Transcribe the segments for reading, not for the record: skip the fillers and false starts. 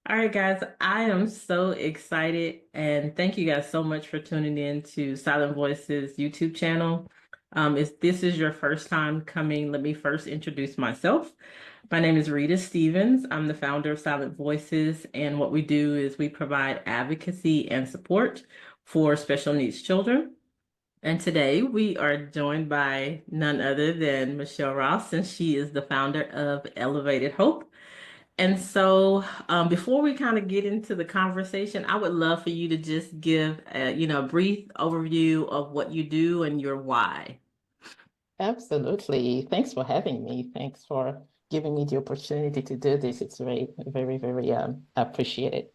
All right, guys, I am so excited and thank you guys so much for tuning in to Silent Voices YouTube channel. If this is your first time coming, let me first introduce myself. My name is Rita Stevens. I'm the founder of Silent Voices, and what we do is we provide advocacy and support for special needs children. And today we are joined by none other than Michelle Ross, and she is the founder of Elevated Hope. And so, before we kind of get into the conversation, I would love for you to just give a brief overview of what you do and your why. Absolutely. Thanks for having me. Thanks for giving me the opportunity to do this. It's very appreciated.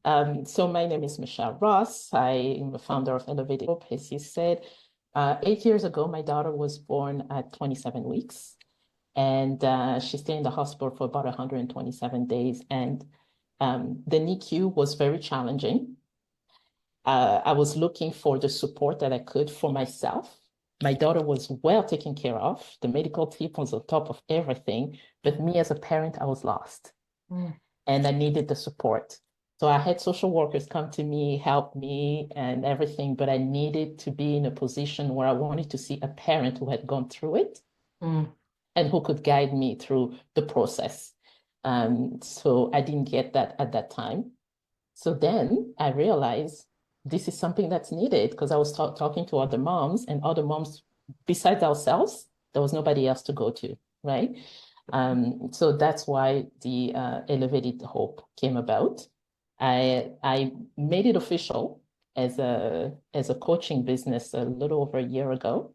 So my name is Michelle Ross. I am the founder of Elevated Hope. As you said, 8 years ago, my daughter was born at 27 weeks, and she stayed in the hospital for about 127 days. And the NICU was very challenging. I was looking for the support that I could for myself. My daughter was well taken care of. The medical team was on top of everything. But me as a parent, I was lost Mm. and I needed the support. So I had social workers come to me, help me and everything, but I needed to be in a position where I wanted to see a parent who had gone through it Mm. and who could guide me through the process. So I didn't get that at that time. So then I realized this is something that's needed because I was talking to other moms and other moms besides ourselves, there was nobody else to go to, right? So that's why the Elevated Hope came about. I made it official as a coaching business a little over a year ago.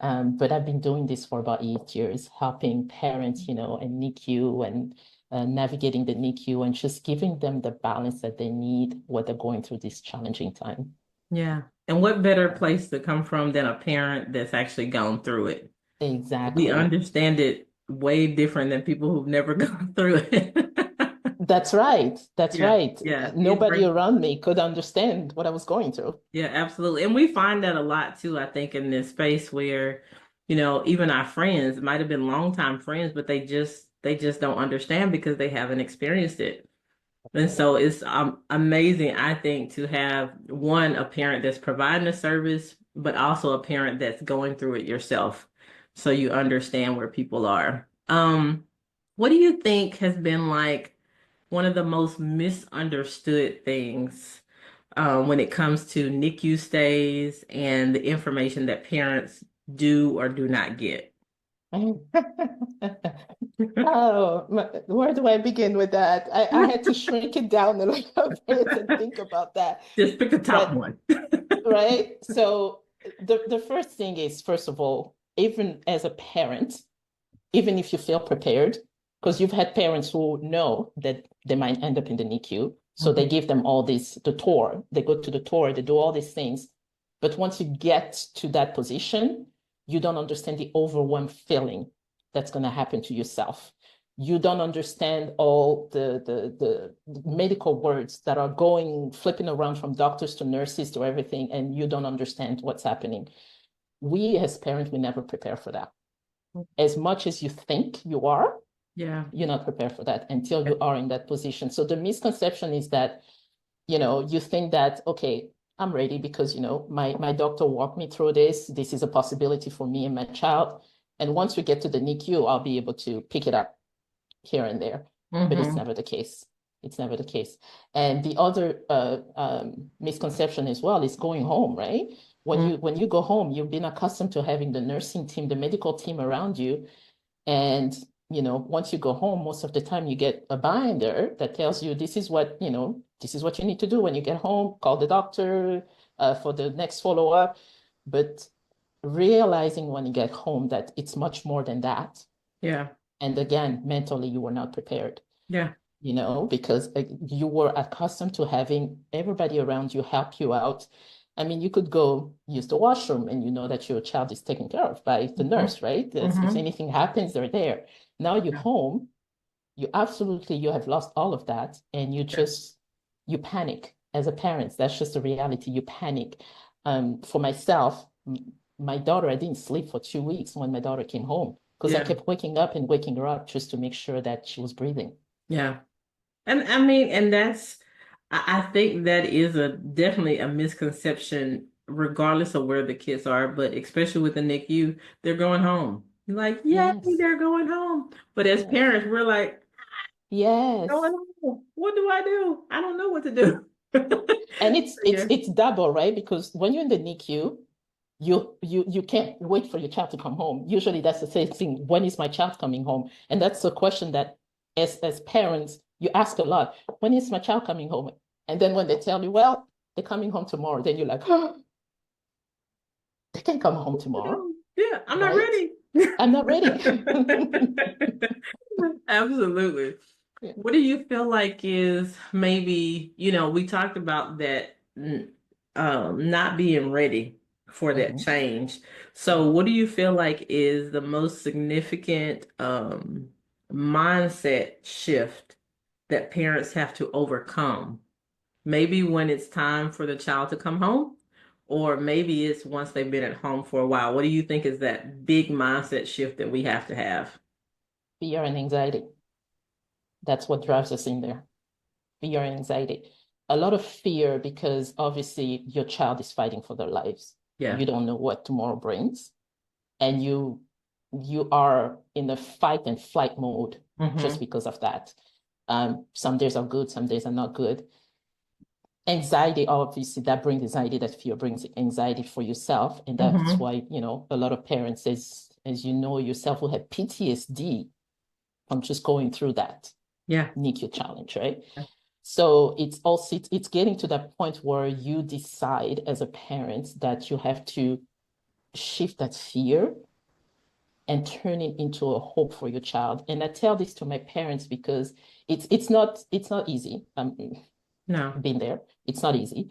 But I've been doing this for about 8 years, helping parents, and NICU and navigating the NICU and just giving them the balance that they need when they're going through this challenging time. Yeah. And what better place to come from than a parent that's actually gone through it? We Exactly. understand it way different than people who've never gone through it. That's right. That's Yeah, right. yeah. It Nobody breaks. around me could understand what I was going through. Yeah, absolutely. And we find that a lot too, I think, in this space where, even our friends might have been longtime friends, but they just don't understand because they haven't experienced it. And so it's amazing, I think, to have one, a parent that's providing a service, but also a parent that's going through it yourself. So you understand where people are. What do you think has been like one of the most misunderstood things when it comes to NICU stays and the information that parents do or do not get? Oh, where do I begin with that? I had to shrink it down a little bit and think about that. Just pick the top But one. right? So the first thing is, first of all, even as a parent, even if you feel prepared, because you've had parents who know that they might end up in the NICU, so they give them all this, the tour, they go to the tour, they do all these things. But once you get to that position, you don't understand the overwhelmed feeling that's going to happen to yourself. You don't understand all the medical words that are going flipping around from doctors to nurses to everything, and you don't understand what's happening. We as parents, we never prepare for that. As much as you think you are, Yeah. you're not prepared for that until you are in that position. So the misconception is that, you think that, okay, I'm ready because, my doctor walked me through this. This is a possibility for me and my child. And once we get to the NICU, I'll be able to pick it up here and there. But it's Hmm. never the case. It's never the case. And the other misconception as well is going home, right? When you go home, you've been accustomed to having the nursing team, the medical team around you, and once you go home, most of the time you get a binder that tells you this is what you need to do when you get home. Call the doctor for the next follow-up. But realizing when you get home that it's much more than that. Yeah. And again, mentally, you were not prepared, Yeah. because you were accustomed to having everybody around you help you out. I mean, you could go use the washroom and you know that your child is taken care of by the Hmm. nurse, right? If Hmm. anything happens, they're there. Now you're Yeah. home, you have lost all of that and you panic as a parent. That's just the reality. You panic. For myself, my daughter, I didn't sleep for 2 weeks when my daughter came home because I Yeah. kept waking up and waking her up just to make sure that she was breathing. Yeah. And I mean, and I think that is a definitely a misconception, regardless of where the kids are, but especially with the NICU, they're going home. You're like, yay, Yes, they're going home. But as yes, parents, we're like, going yes. home. What do I do? I don't know what to do. And it's Yeah. it's it's double, right? Because when you're in the NICU, you can't wait for your child to come home. Usually that's the same thing. When is my child coming home? And that's a question that as parents, you ask a lot. When is my child coming home? And then when they tell you, well, they're coming home tomorrow, then you're like, oh, they can come home tomorrow, Yeah, I'm not right? ready. I'm not ready. Absolutely. Yeah. What do you feel like is maybe, we talked about that not being ready for that Mhm. change. So Mhm. what do you feel like is the most significant mindset shift that parents have to overcome? Maybe when it's time for the child to come home, or maybe it's once they've been at home for a while. What do you think is that big mindset shift that we have to have? Fear and anxiety. That's what drives us in there. Fear and anxiety. A lot of fear because obviously your child is fighting for their lives. Yeah. You don't know what tomorrow brings, and you are in a fight and flight mode just Mm-hmm. because of that. Some days are good, some days are not good. Anxiety, obviously, that brings anxiety. That fear brings anxiety for yourself, and that's Mm-hmm. why a lot of parents, as you know yourself, will have PTSD from just going through that Yeah. NICU challenge, right? So it's getting to that point where you decide as a parent that you have to shift that fear and turn it into a hope for your child. And I tell this to my parents because it's not easy. No. Been there. It's not easy,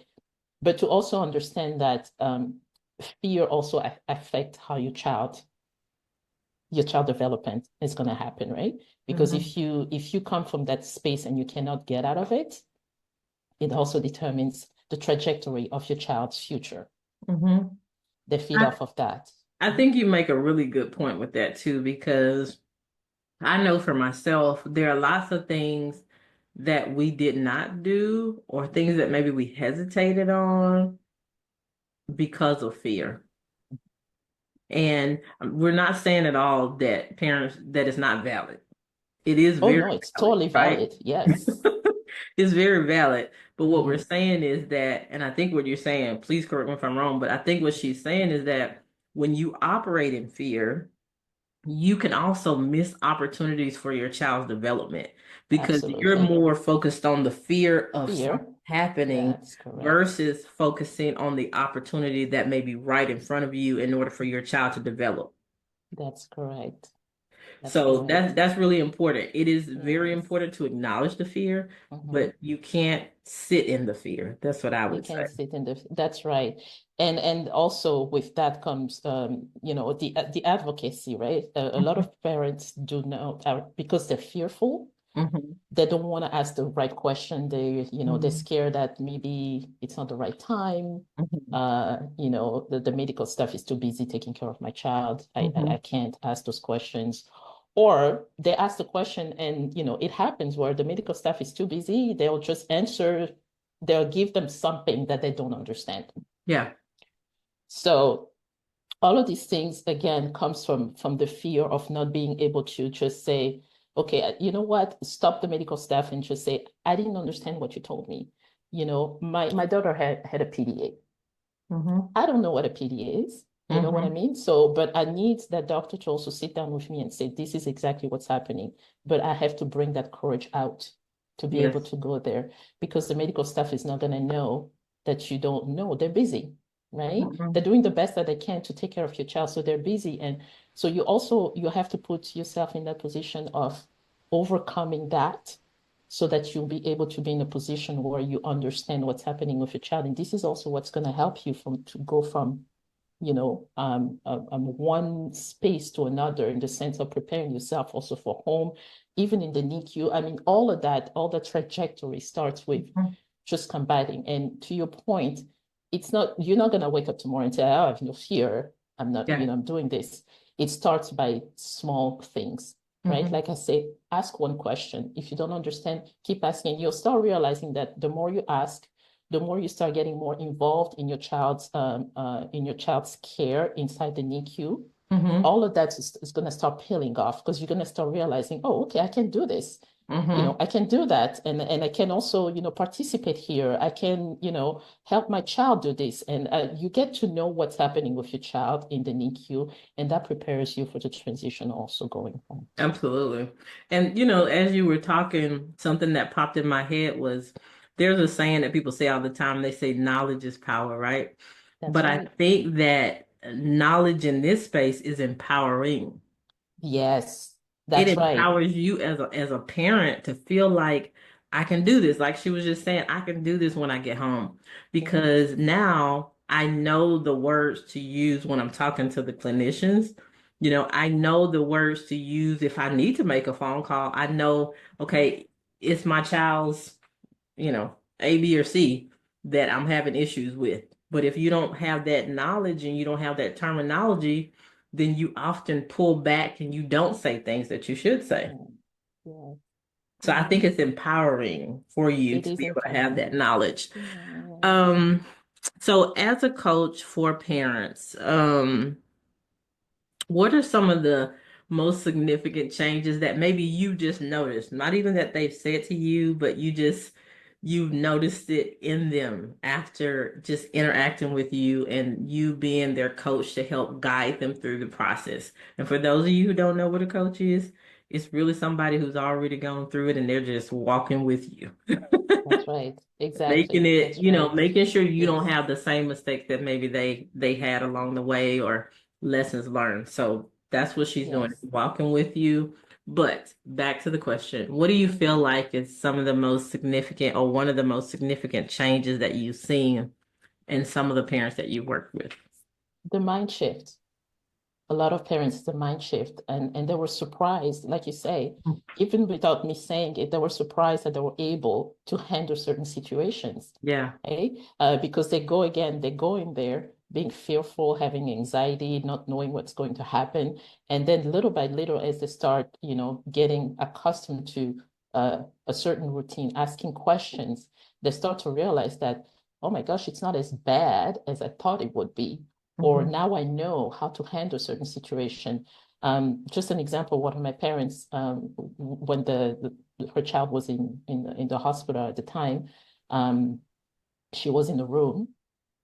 but to also understand that fear also affect how your child development is going to happen, right? Because Mm-hmm. if you come from that space and you cannot get out of it, it also determines the trajectory of your child's future. Mm-hmm. They feed I, off of that. I think you make a really good point with that too, because I know for myself, there are lots of things that we did not do or things that maybe we hesitated on because of fear. And we're not saying at all that parents, that is not valid. It is Oh very no, it's valid, totally right? valid. Yes. It's very valid. But what we're Mhm. saying is that, and I think what you're saying, please correct me if I'm wrong, but I think what she's saying is that when you operate in fear, you can also miss opportunities for your child's development because you're Absolutely. more focused on the fear of something Fear. happening That's correct. versus focusing on the opportunity that may be right in front of you in order for your child to develop. That's correct. That's So correct. that's really important. It is very Yes. important to acknowledge the fear, Mhm. but you can't sit in the fear. That's what I You would say. can sit in that's right. And also with that comes the advocacy, right? A lot Mhm. of parents do know because they're fearful. Mhm. They don't want to ask the right question. They're Mhm. scared that maybe it's not the right time. Mhm. The medical staff is too busy taking care of my child. I Mhm. can't ask those questions. Or they ask the question and it happens where the medical staff is too busy. They'll give them something that they don't understand. Yeah. So all of these things again comes from the fear of not being able to just say, okay, you know what, stop the medical staff and just say, I didn't understand what you told me. My daughter had a PDA. Mhm. I don't know what a PDA is. You know what I Mhm. mean? So, but I need that doctor to also sit down with me and say, this is exactly what's happening. But I have to bring that courage out to be able Yes. to go there because the medical staff is not going to know that you don't know. They're busy, right? They're Mhm. doing the best that they can to take care of your child. So they're busy. And so you have to put yourself in that position of overcoming that so that you'll be able to be in a position where you understand what's happening with your child. And this is also what's going to help you to go from one space to another in the sense of preparing yourself also for home, even in the NICU. I mean, all of that, all the trajectory starts with Mhm. just combating. And to your point, you're not going to wake up tomorrow and say, oh, I have no fear. I'm not, Yeah. I'm doing this. It starts by small things. right? Mm-hmm. Like I say, ask one question. If you don't understand, keep asking. You'll start realizing that the more you ask, the more you start getting more involved in your child's care inside the NICU. Mm-hmm. All of that is going to start peeling off because you're going to start realizing, oh, okay, I can do this. Mm-hmm. I can do that, and I can also, participate here. I can, help my child do this, and you get to know what's happening with your child in the NICU, and that prepares you for the transition also going home. Absolutely. And as you were talking, something that popped in my head was there's a saying that people say all the time. They say knowledge is power, right? That's But I right. think that knowledge in this space is empowering. Yes, It that's right. empowers you as a parent to feel like I can do this. Like she was just saying, I can do this when I get home Yes. because now I know the words to use when I'm talking to the clinicians. I know the words to use if I need to make a phone call. I know, okay, it's my child's, A, B, or C that I'm having issues with. But if you don't have that knowledge and you don't have that terminology, then you often pull back and you don't say things that you should say. Mm, yeah. So I think Mhm. it's empowering for you It to is be able to have that empowering. knowledge. Yeah. Um, so as a coach for parents, what are some of the most significant changes that maybe you just noticed? Not even that they've said to you, but you've noticed it in them after just interacting with you and you being their coach to help guide them through the process. And for those of you who don't know what a coach is, it's really somebody who's already gone through it and they're just walking with you. That's right. Making Exactly. it, That's right. making sure you don't Yes. have the same mistakes that maybe they had along the way or lessons learned. So that's what she's doing, Yes. walking with you. But back to the question, what do you feel like is some of the most significant or one of the most significant changes that you've seen in some of the parents that you work with? The mind shift. A lot of parents, the mind shift, and they were surprised, like you say, even without me saying it, they were surprised that they were able to handle certain situations. Yeah. Okay? Because they go in there being fearful, having anxiety, not knowing what's going to happen. And then little by little, as they start, getting accustomed to a certain routine, asking questions, they start to realize that, oh my gosh, it's not as bad as I thought it would be. Or Mhm. now I know how to handle certain situation. Just an example, one of my parents, when her child was in the hospital at the time, um, she was in the room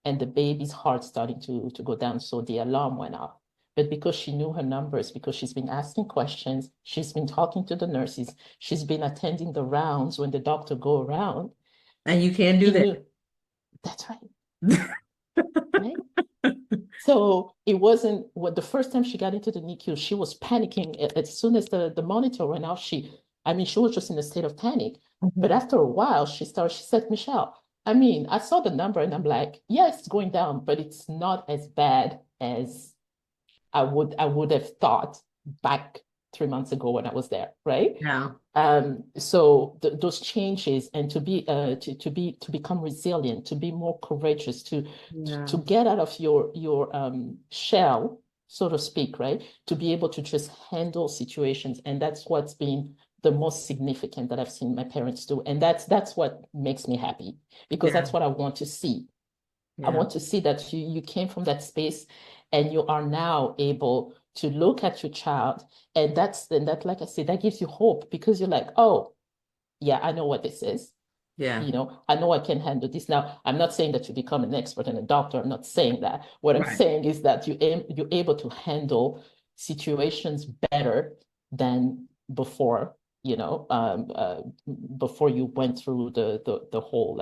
and the baby's heart starting to go down. So the alarm went off. But because she knew her numbers, because she's been asking questions, she's been talking to the nurses, she's been attending the rounds when the doctor go around, And you can do he that. knew that's right, right? So it wasn't what the first time she got into the NICU, she was panicking. As soon as the monitor went out, she was just in a state of panic. But Mhm. after a while, she said, Michelle, I saw the number and I'm like, yeah, it's going down, but it's not as bad as I would have thought back 3 months ago when I was there, right? Yeah. So those changes and to become resilient, to be more courageous, to Yeah. get out of your shell, so to speak, right? To be able to just handle situations, and that's what's been the most significant that I've seen my parents do, and that's what makes me happy because Yeah. that's what I want to see. I Yeah. want to see that you came from that space and you are now able to look at your child. And that, like I said, that gives you hope because you're like, oh, yeah, I know what this is. Yeah. I know I can handle this. Now, I'm not saying that you become an expert and a doctor. I'm not saying that. What I'm Right. saying is that you're able to handle situations better than before, before you went through the whole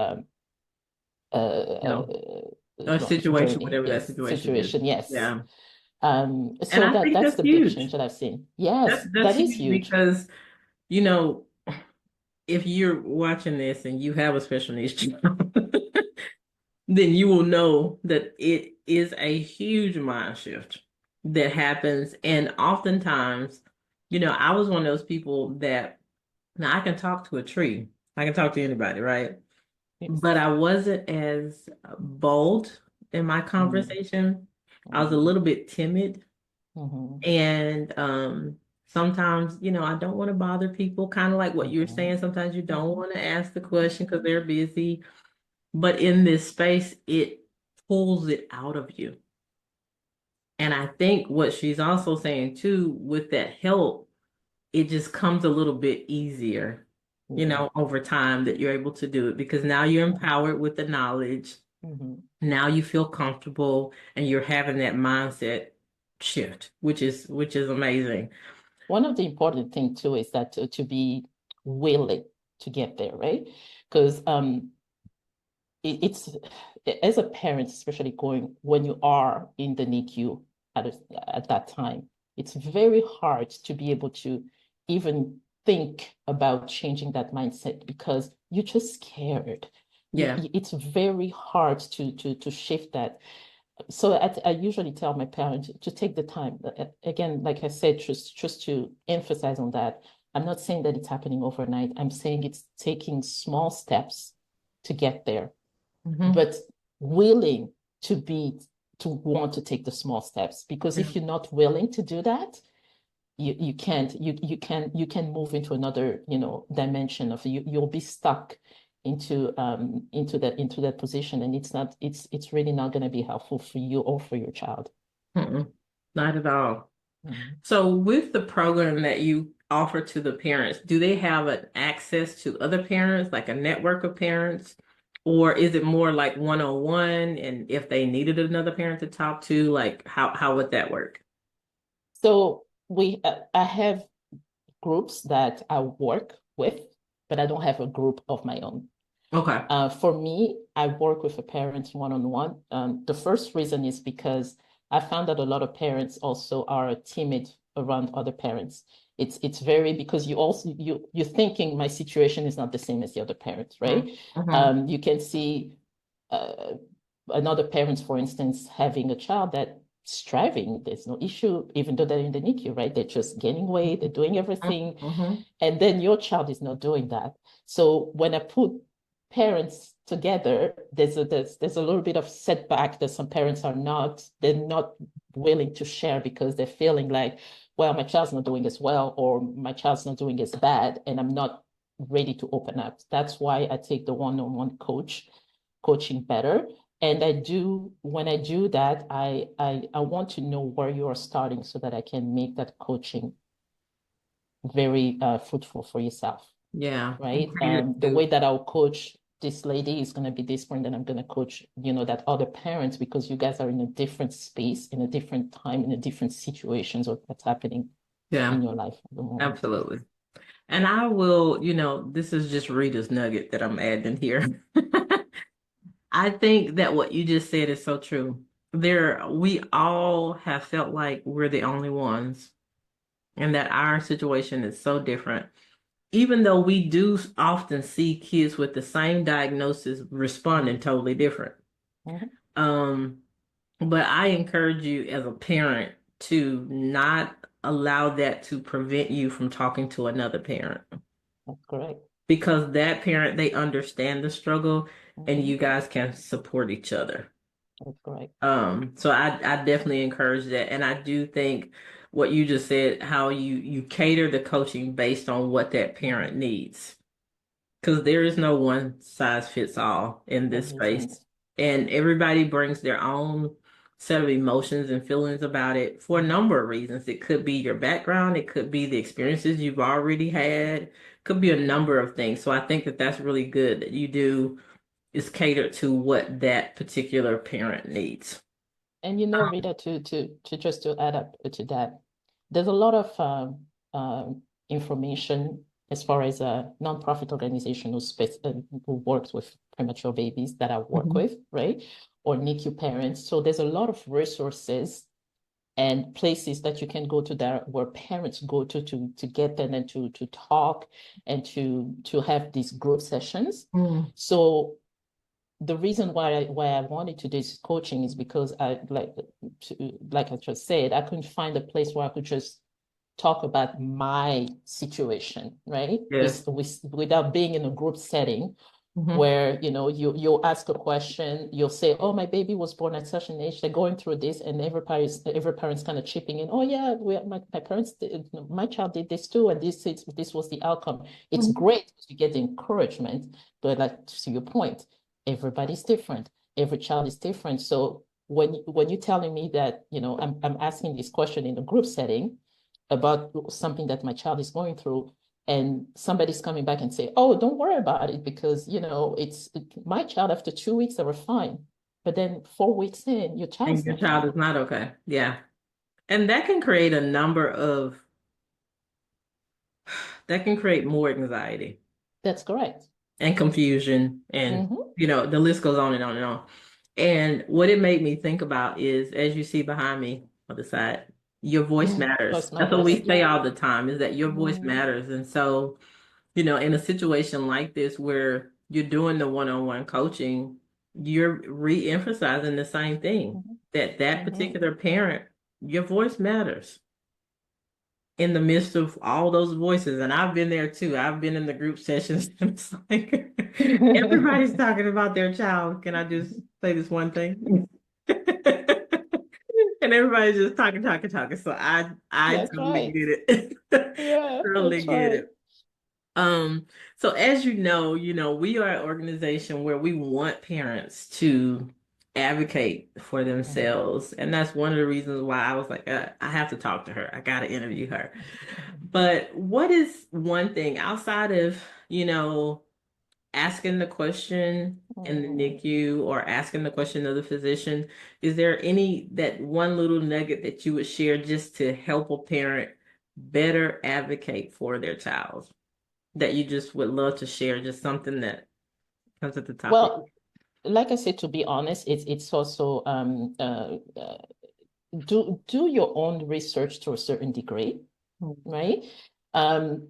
You know, a situation, journey. whatever that Yes, situation is. situation. Yes. Yeah. And So I think that's that's the big huge. change that I've seen. That's Yes, that's that is huge huge. because, you know, if you're watching this and you have a special needs child, then you will know that it is a huge mind shift that happens. And oftentimes, I was one of those people that now I can talk to a tree. I can talk to anybody, right? But Yes. I wasn't as bold in my Mm, conversation. I was a mm, little bit timid. mhm, And sometimes, I don't want to bother people, kind of like what you're Mhm. saying. Sometimes you don't Mhm. want to ask the question because they're busy. But in this space, it pulls it out of you. And I think what she's also saying too, with that help, it just comes a little bit easier, Mhm. over time that you're able to do it because now you're Yeah. empowered with the knowledge. Mhm. Now you feel comfortable and you're having that mindset shift, which is amazing. One of the important things too is that to be willing to get there, right? Because it's as a parent, especially going when you are in the NICU at that time, it's very hard to be able to even think about changing that mindset because you're just scared. Yeah. It's very hard to shift that. So I usually tell my parents to take the time. Again, like I said, just to emphasize on that. I'm not saying that it's happening overnight. I'm saying it's taking small steps to get there, Hmm. but willing to be to want to take the small steps. Because Yeah. if you're not willing to do that, you can't you can move into another dimension of you'll be stuck into that position, and it's really not going to be helpful for you or for your child. Mm-mm. Not at all. Mhm. So with the program that you offer to the parents, do they have an access to other parents, like a network of parents? Or is it more like one-on-one? And if they needed another parent to talk to, like how would that work? So I have groups that I work with, but I don't have a group of my own. Okay. For me, I work with a parent one-on-one. The first reason is because I found that a lot of parents also are timid around other parents. It's very because you're thinking my situation is not the same as the other parents, right? Mm-hmm. You can see uh, another parents, for instance, having a child that striving. There's no issue, even though they're in the NICU, right? They're just gaining weight, they're doing everything, Mm-hmm. and then your child is not doing that. So when I put parents together, there's a little bit of setback that some parents they're not willing to share because they're feeling like, well, my child's not doing as well, or my child's not doing as bad, and I'm not ready to open up. That's why I take the one-on-one coaching better. And when I do that, I want to know where you are starting so that I can make that coaching very fruitful for yourself, Yeah. right? Catered The way to. that I'll coach this lady is going to be different than I'm going to coach, that other parents, because you guys are in a different space, in a different time, in a different situations of what's happening Yeah, in your life at the moment. absolutely. And I will, this is just Rita's nugget that I'm adding here. I think that what you just said is so true. We all have felt like we're the only ones and that our situation is so different. Even though we do often see kids with the same diagnosis responding totally different. Mhm. Um, but I encourage you as a parent to not allow that to prevent you from talking to another parent That's correct. because that parent, they understand the struggle and Mhm. you guys can support each other. That's correct. So I definitely encourage that. And I do think what you just said, how you cater the coaching based on what that parent Mhm. needs. Because there is no one size fits all in There this space. isn't. And everybody brings their own set of emotions and feelings about it for a Mhm. number of reasons. It could be your background, it could be the experiences you've already had, could be a number of things. So I think that that's really good that you do is catered to what that particular parent needs. And Rita, to just to add up to that, there's a lot of information as far as a nonprofit organization who works with premature babies that I work Mhm. with, right? Or NICU parents. So there's a lot of resources and places that you can go to that where parents go to get them and to talk and to have these group sessions. Mm. So the reason why I wanted to do this coaching is because like I just said, I couldn't find a place where I could just talk about my situation, right? Yes. Without being in a group setting Mm-hmm. where you'll ask a question, you'll say, oh, my baby was born at such an age, they're going through this, and every parent's kind of chipping in, oh yeah, my parents did, my child did this too, and this was the outcome. It's Mm-hmm. great because you get the encouragement, but like to your point, everybody's different, every child is different. So when you're telling me that, I'm asking this question in a group setting about something that my child is going through, and somebody's coming back and say, oh, don't worry about it because, my child after 2 weeks, they were fine. But then 4 weeks in, your And child's your not child fine. is not okay. Yeah. And that can create more anxiety That's correct. and confusion. And, Mm-hmm. the list goes on and on and on. And what it made me think about is, as you see behind me on the side, your voice matters. Voice That's what matters. we say Yeah. all the time, is that your voice Mm-hmm. matters. And so, in a situation like this where you're doing the one-on-one coaching, you're re-emphasizing the same thing, that Mm-hmm. particular parent, your voice matters in the midst of all those voices. And I've been there too. I've been in the group sessions and it's like everybody's Mm-hmm. talking about their child. Can I just say this one thing? And everybody's just talking, talking, talking. So I That's totally right. get it. Yeah, Totally that's get right. it. So as we are an organization where we want parents to advocate for Mm-hmm. themselves. And that's one of the reasons why I was like, I have to talk to her. I got to interview her. But what is one thing outside of, you know, asking the question in the Mm-hmm. NICU or asking the question of the physician, is there that one little nugget that you would share just to help a parent better advocate for their child that you just would love to share? Just something that comes at the top of Well, like I said, to be honest, it's also do your own research to a certain degree, you. right? Um,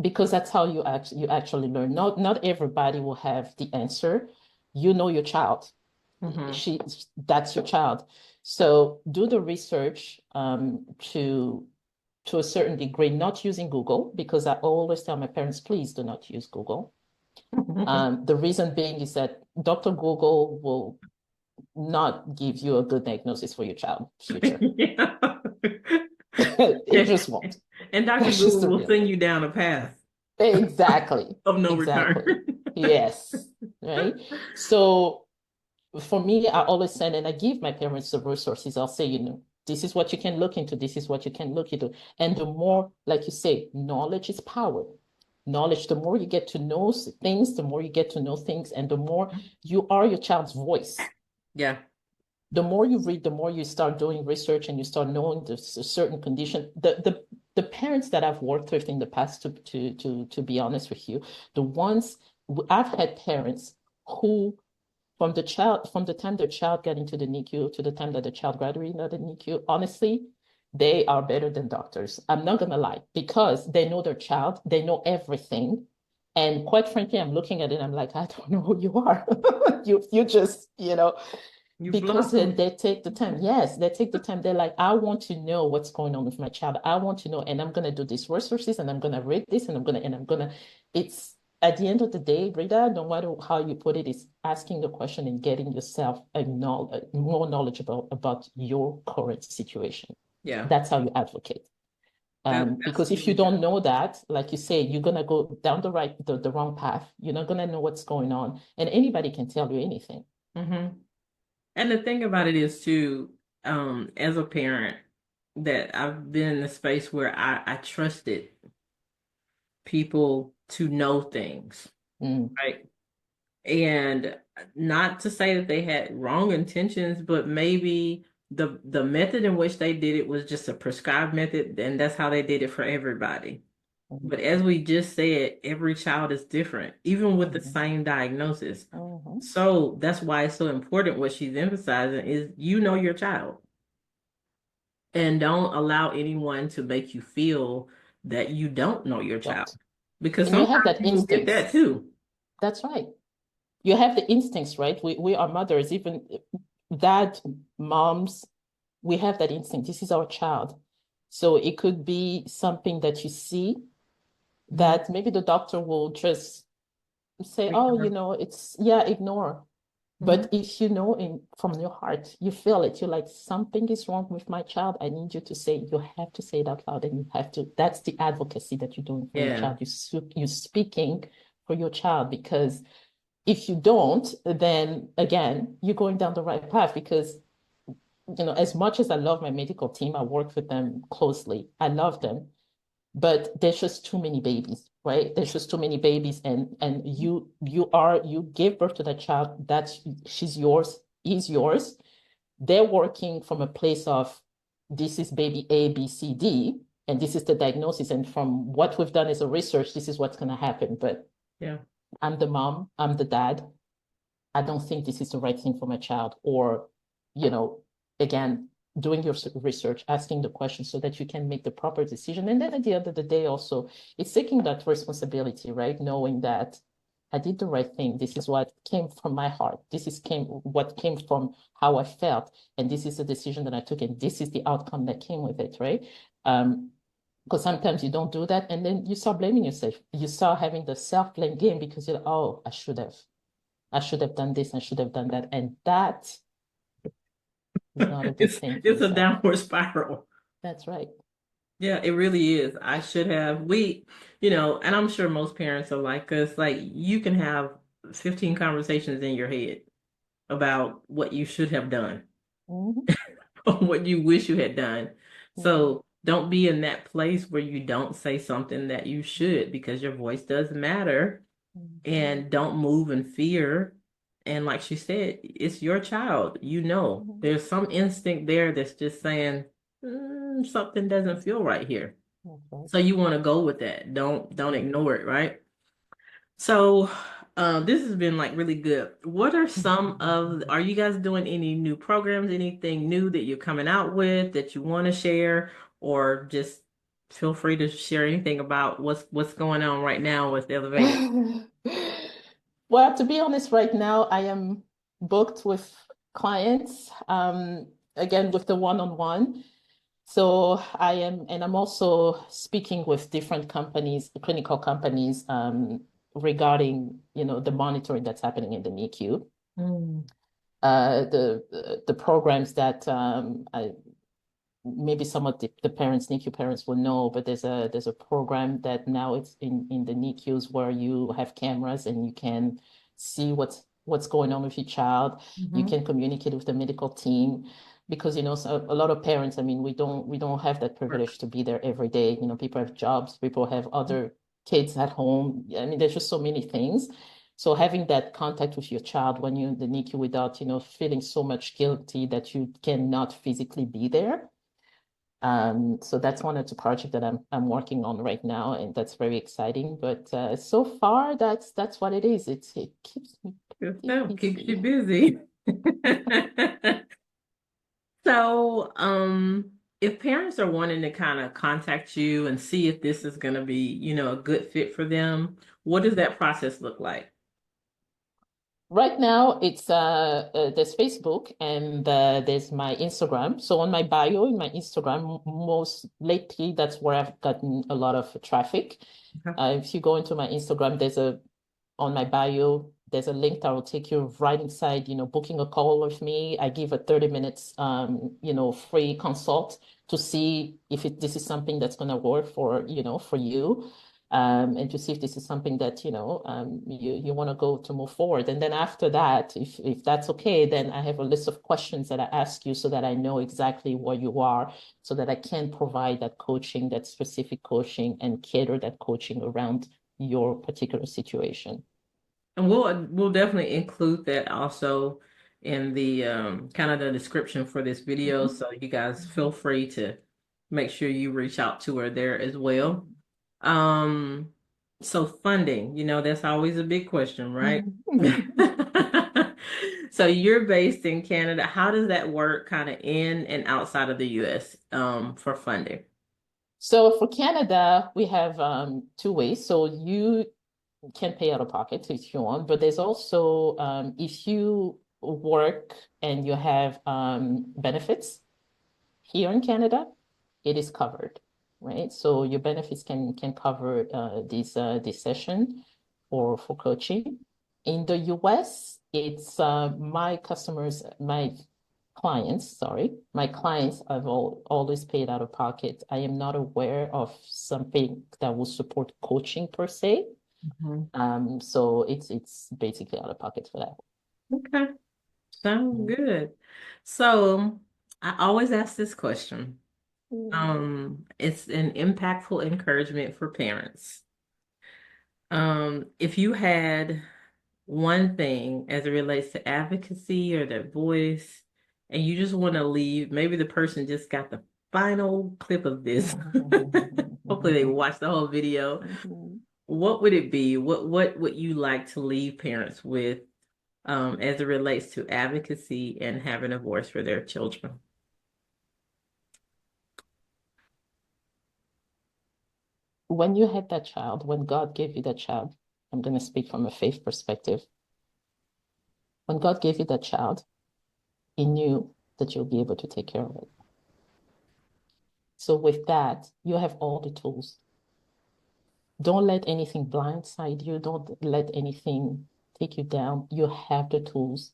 because that's how you actually learn. Not everybody will have the answer. You know your child. Mm-hmm. That's your child. So do the research to a certain degree, not using Google, because I always tell my parents, please do not use Google. The reason being is that Dr. Google will not give you a good diagnosis for your child future. Yeah. It just won't. And Dr. That's just Google the will real. send you down a path Exactly. of no Exactly. return. Yes. Right. So for me, I always send and I give my parents the resources. I'll say, this is what you can look into. This is what you can look into. And the more, like you say, knowledge is power. Knowledge, the more you get to know things, the more you get to know things, and the more you are your child's voice. Yeah. The more you read, the more you start doing research and you start knowing there's a certain condition. The parents that I've worked with in the past, to be honest with you, the ones I've had parents who from the time their child got into the NICU to the time that the child graduated out of the NICU, honestly, they are better than doctors. I'm not gonna lie, because they know their child, they know everything. And quite frankly, I'm looking at it, I'm like, I don't know who you are. You just, You because blossom. they take the time. Yes, they take the time. They're like, I want to know what's going on with my child. I want to know, and I'm gonna do these resources, and I'm gonna read this, and I'm gonna. It's at the end of the day, Rita, no matter how you put it, is asking the question and getting yourself more knowledgeable about your current situation. Yeah. That's how you advocate. That's Because if you really good. don't know that, like you say, you're gonna go down the wrong path. You're not gonna know what's going on, and anybody can tell you anything. Mm-hmm. And the thing about it is too, as a parent, that I've been in a space where I trusted people to know things, Mm, right? And not to say that they had wrong intentions, but maybe the method in which they did it was just a prescribed method, and that's how they did it for everybody. But mm, as we just said, every child is different, even with the mm, same diagnosis. mm. So that's why it's so important what she's emphasizing is your child and don't allow anyone to make you feel that you don't know your child Don't. because And you have sometimes that you will get that instincts. too. That's right. You have the instincts, right? We are mothers, even dad, moms, we have that instinct. This is our child. So it could be something that you see Mhm. that maybe the doctor will just say, oh, Ignore. it's, yeah, ignore. Mhm. But if you know in from your heart, you feel it, you're like, something is wrong with my child. I need you to say, you have to say it out loud, and you have to, that's the advocacy that you're doing for your Yeah. child. You're speaking for your child, because if you don't, then again, you're going down the right path. Because, as much as I love my medical team, I work with them closely. I love them, but there's just too many babies, right? There's just too many babies, and you gave birth to that child. That's she's yours, he's yours. They're working from a place of, this is baby A, B, C, D, and this is the diagnosis. And from what we've done as a research, this is what's going to happen. But Yeah. I'm the mom, I'm the dad. I don't think this is the right thing for my child. Or, you know, again, doing your research, asking the questions so that you can make the proper decision. And then at the end of the day, also, it's taking that responsibility, right? Knowing that I did the right thing. This is what came from my heart. What came from how I felt. And this is the decision that I took. And this is the outcome that came with it, right? Because sometimes you don't do that, and then you start blaming yourself. You start having the self-blame game, because you're like, oh, I should have. I should have done this, I should have done that. And that is not a good It's thing for it's a yourself. downward spiral. That's right. Yeah, it really is. I should have. And I'm sure most parents are like us. Like you can have 15 conversations in your head about what you should have done Mhm, or what you wish you had done. mhm, So don't be in that place where you don't say something that you should because your voice does matter, mhm, and don't move in fear. And like she said, it's your child. mhm. There's some instinct there that's just saying, something doesn't feel right here. That's right. So you want to go with that. Don't Mhm. ignore it, right? So this has been like really good. What are are you guys doing any new programs, anything new that you're coming out with that you want to share, or just feel free to share anything about what's going on right now with Elevated? Well, to be honest, right now I am booked with clients, again with the one-on-one. So and I'm also speaking with different companies, clinical companies, regarding, the monitoring that's happening in the NICU. Mm. The programs that, maybe some of the parents, NICU parents will know, but there's a program that now it's in the NICUs, where you have cameras and you can see what's going on with your child. You Mhm. can communicate with the medical team, because so a lot of parents, I mean, we don't have that Work. privilege to be there every day. People have jobs, people have other kids at home. I mean, there's just so many things. So having that contact with your child when you're in the NICU, without, feeling so much guilty that you cannot physically be there. So that's one of the projects that I'm working on right now, and that's very exciting. But so far, that's what it is. It keeps me Good pretty stuff. Keeps you busy. busy. So, if parents are wanting to kind of contact you and see if this is going to be, a good fit for them, what does that process look like? Right now, it's there's Facebook, and there's my Instagram. So on my bio in my Instagram, most lately, that's where I've gotten a lot of traffic. Okay. If you go into my Instagram, on my bio, there's a link that will take you right inside, booking a call with me. I give a 30 minutes, free consult to see if this is something that's going to work for you. And to see if this is something that, you want to go to move forward. And then after that, if that's okay, then I have a list of questions that I ask you, so that I know exactly where you are, so that I can provide that coaching, that specific coaching, and cater that coaching around your particular situation. And we'll definitely include that also in the kind of the description for this video. Mhm. So you guys feel free to make sure you reach out to her there as well. Um, so funding, that's always a big question, right? So you're based in Canada. How does that work kind of in and outside of the US for funding? So for Canada, we have two ways. So you can pay out of pocket if you want, but there's also, if you work and you have benefits here in Canada, it is covered, right? So your benefits can cover this session. for coaching. In the US, it's my customers, my clients have always paid out of pocket. I am not aware of something that will support coaching per se. Mhm. So it's basically out of pocket for that. Okay, sounds Mm. good. So I always ask this question. It's an impactful encouragement for parents. If you had one thing as it relates to advocacy or their voice, and you just want to leave, maybe the person just got the final clip of this. Hopefully they watched the whole video. Mhm. What would it be? What would you like to leave parents with as it relates to advocacy and having a voice for their children? When you had that child, when God gave you that child, I'm going to speak from a faith perspective. When God gave you that child, He knew that you'll be able to take care of it. So with that, you have all the tools. Don't let anything blindside you. Don't let anything take you down. You have the tools.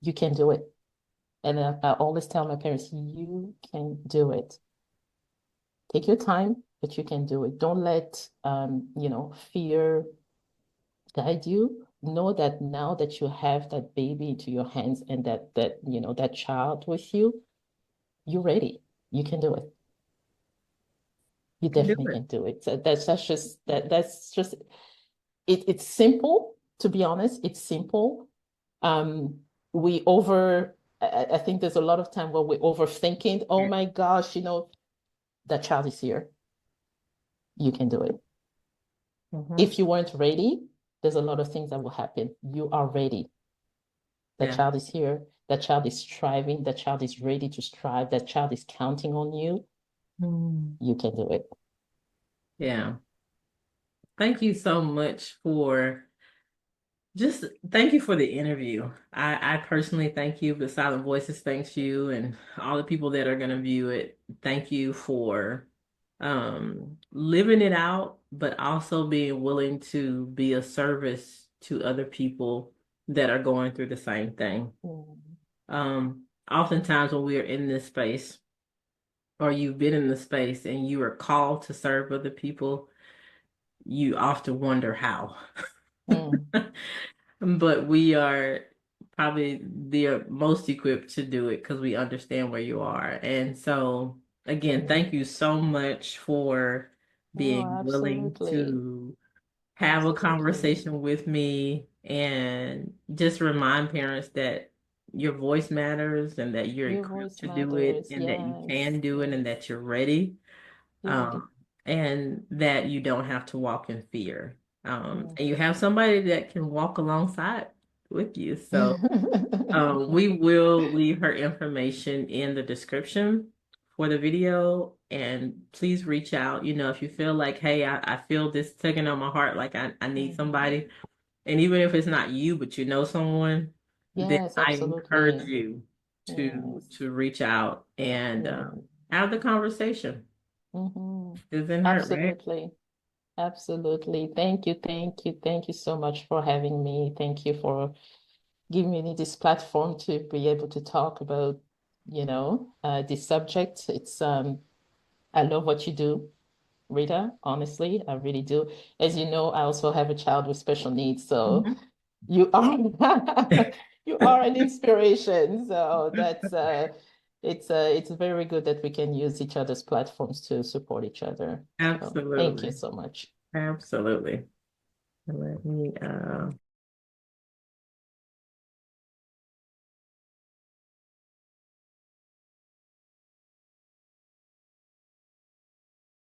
You can do it. And I always tell my parents, you can do it. Take your time, but you can do it. Don't let fear guide you. Know that now that you have that baby into your hands and that child with you, you're ready. You can do it. You Can do definitely it. can do it. So that's just it's simple, to be honest. It's simple. Um, I think there's a lot of time where we're overthinking. Oh my gosh, that child is here. You can do it. Mhm. If you weren't ready, there's a lot of things that will happen. You are ready. That Yeah. child is here. That child is striving. That child is ready to strive. That child is counting on you. Mm. You can do it. Yeah. Thank you so much for just thank you for the interview. I personally thank you, but Silent Voices thanks you and all the people that are going to view it. Thank you for living it out, but also being willing to be a service to other people that are going through the same thing. Mm, Oftentimes when we are in this space or you've been in the space and you are called to serve other people, you often wonder how. mm, But we are probably the most equipped to do it because we understand where you are. And so, again, mm. thank you so much for Oh, being willing absolutely. to have a Absolutely. conversation with me and just remind parents that your voice matters and that you're Your equipped voice to do it matters. and that you Yes. can do it and Yes. that you're ready You're ready. um, and that you don't have to walk in fear. Mm. And you have somebody that can walk alongside with you. So we will leave her information in the description for the video. And please reach out. If you feel like, hey, I feel this tugging on my heart, like I need Mhm. somebody. And even if it's not you, but you know someone, then Yes, I encourage absolutely. you to Yes. to reach out and Yeah. have the conversation. Hmm. Doesn't hurt, right? Absolutely. Absolutely. Thank you. Thank you. Thank you so much for having me. Thank you for giving me this platform to be able to talk about, this subject. I love what you do, Rita, honestly. I really do. As you know, I also have a child with special needs, so Mhm. you are you are an inspiration. So it's very good that we can use each other's platforms to support each other. So thank you Absolutely. so much. Absolutely. Let me